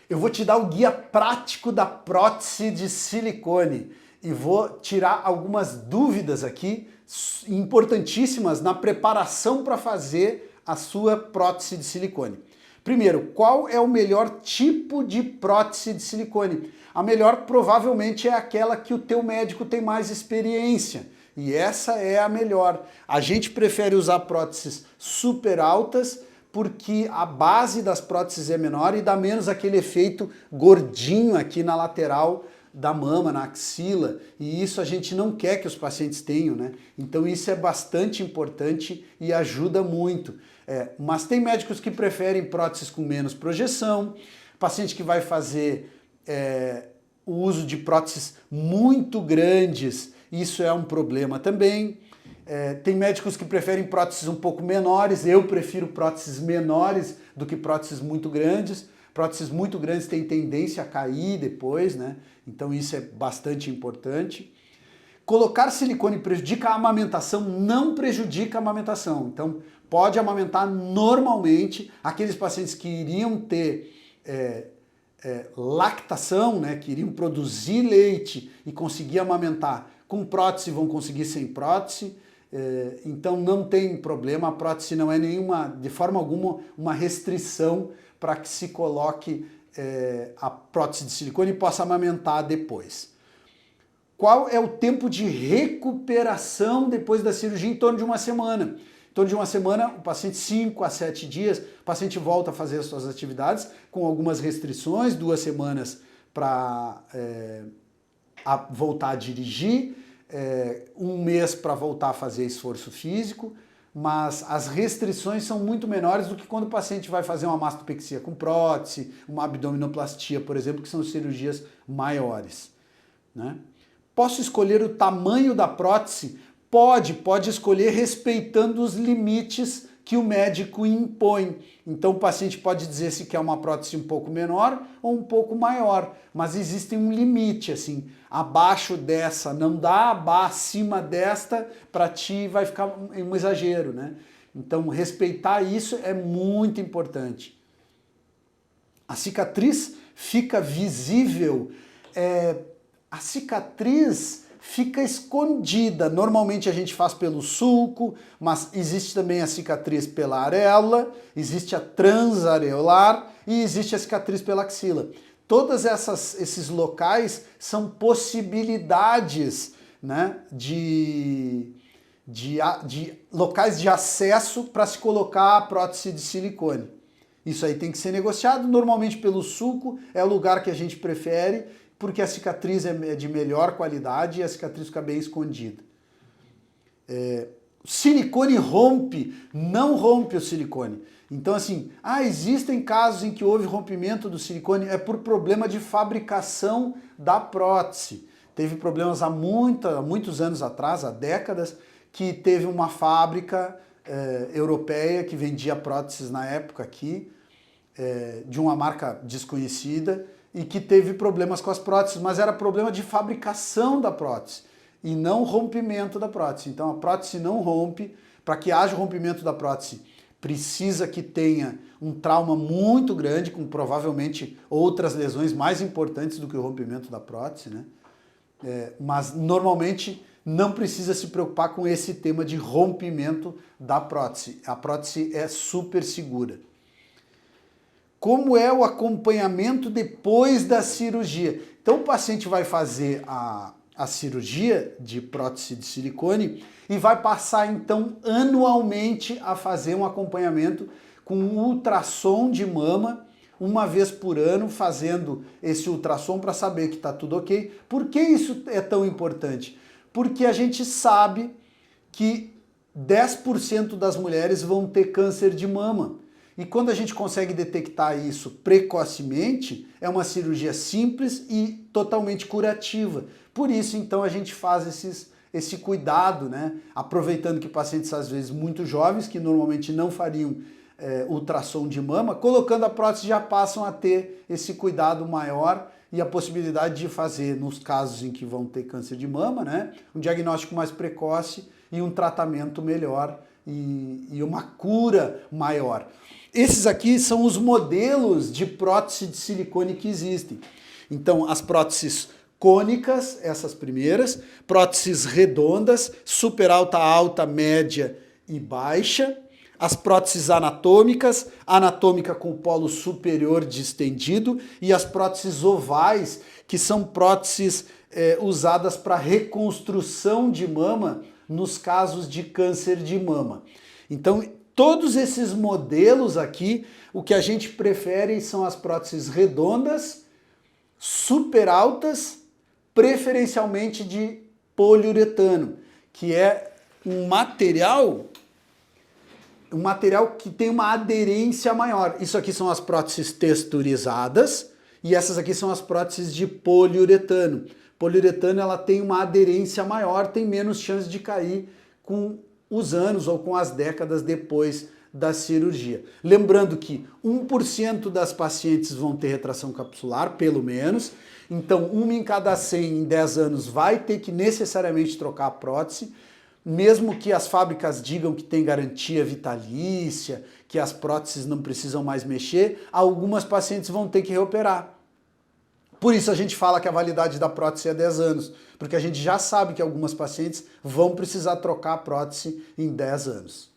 Eu vou te dar o guia prático da prótese de silicone e vou tirar algumas dúvidas aqui importantíssimas na preparação para fazer a sua prótese de silicone. Primeiro, qual é o melhor tipo de prótese de silicone? A melhor provavelmente é aquela que o teu médico tem mais experiência. E essa é a melhor. A gente prefere usar próteses super altas porque a base das próteses é menor e dá menos aquele efeito gordinho aqui na lateral da mama, na axila, e isso a gente não quer que os pacientes tenham, né? Então isso é bastante importante e ajuda muito. Mas tem médicos que preferem próteses com menos projeção, paciente que vai fazer o uso de próteses muito grandes, isso é um problema também. Tem médicos que preferem próteses um pouco menores, eu prefiro próteses menores do que próteses muito grandes. Próteses muito grandes têm tendência a cair depois, né? Então isso é bastante importante. Colocar silicone prejudica a amamentação? Não prejudica a amamentação. Então pode amamentar normalmente. Aqueles pacientes que iriam ter lactação, né? Que iriam produzir leite e conseguir amamentar com prótese vão conseguir sem prótese. Então não tem problema, a prótese não é de forma alguma, uma restrição para que se coloque a prótese de silicone e possa amamentar depois. Qual é o tempo de recuperação depois da cirurgia? Em torno de uma semana. Em torno de uma semana, o paciente 5 a 7 dias, o paciente volta a fazer as suas atividades com algumas restrições, 2 semanas para voltar a dirigir, 1 mês para voltar a fazer esforço físico, mas as restrições são muito menores do que quando o paciente vai fazer uma mastopexia com prótese, uma abdominoplastia, por exemplo, que são cirurgias maiores, né? Posso escolher o tamanho da prótese? Pode escolher respeitando os limites que o médico impõe. Então o paciente pode dizer se quer uma prótese um pouco menor ou um pouco maior, mas existe um limite, assim, abaixo dessa não dá, acima desta para ti vai ficar um exagero, né? Então respeitar isso é muito importante. A cicatriz fica visível, a cicatriz fica escondida. Normalmente a gente faz pelo sulco, mas existe também a cicatriz pela areola, existe a transareolar e existe a cicatriz pela axila. Todos esses locais são possibilidades, né, de locais de acesso para se colocar a prótese de silicone. Isso aí tem que ser negociado, normalmente pelo sulco é o lugar que a gente prefere, porque a cicatriz é de melhor qualidade e a cicatriz fica bem escondida. O silicone rompe, não rompe o silicone. Então assim, existem casos em que houve rompimento do silicone, é por problema de fabricação da prótese. Teve problemas há muitos anos atrás, há décadas, que teve uma fábrica europeia que vendia próteses na época aqui, de uma marca desconhecida, e que teve problemas com as próteses, mas era problema de fabricação da prótese e não rompimento da prótese. Então a prótese não rompe. Para que haja o rompimento da prótese, precisa que tenha um trauma muito grande, com provavelmente outras lesões mais importantes do que o rompimento da prótese, né? Mas normalmente não precisa se preocupar com esse tema de rompimento da prótese. A prótese é super segura. Como é o acompanhamento depois da cirurgia? Então o paciente vai fazer a cirurgia de prótese de silicone e vai passar então anualmente a fazer um acompanhamento com ultrassom de mama, uma vez por ano, fazendo esse ultrassom para saber que está tudo ok. Por que isso é tão importante? Porque a gente sabe que 10% das mulheres vão ter câncer de mama. E quando a gente consegue detectar isso precocemente, é uma cirurgia simples e totalmente curativa. Por isso, então, a gente faz esse cuidado, né? Aproveitando que pacientes, às vezes, muito jovens, que normalmente não fariam ultrassom de mama, colocando a prótese já passam a ter esse cuidado maior e a possibilidade de fazer, nos casos em que vão ter câncer de mama, né? Um diagnóstico mais precoce e um tratamento melhor e uma cura maior. Esses aqui são os modelos de prótese de silicone que existem. Então, as próteses cônicas, essas primeiras, próteses redondas, super alta, alta, média e baixa, as próteses anatômicas, anatômica com o polo superior distendido, e as próteses ovais, que são próteses usadas para reconstrução de mama nos casos de câncer de mama. Então, todos esses modelos aqui, o que a gente prefere são as próteses redondas, super altas, preferencialmente de poliuretano, que é um material que tem uma aderência maior. Isso aqui são as próteses texturizadas e essas aqui são as próteses de poliuretano. Poliuretano, ela tem uma aderência maior, tem menos chance de cair com os anos ou com as décadas depois da cirurgia. Lembrando que 1% das pacientes vão ter retração capsular, pelo menos. Então, 1 em cada 100 em 10 anos vai ter que necessariamente trocar a prótese, mesmo que as fábricas digam que tem garantia vitalícia, que as próteses não precisam mais mexer, algumas pacientes vão ter que reoperar. Por isso a gente fala que a validade da prótese é 10 anos, porque a gente já sabe que algumas pacientes vão precisar trocar a prótese em 10 anos.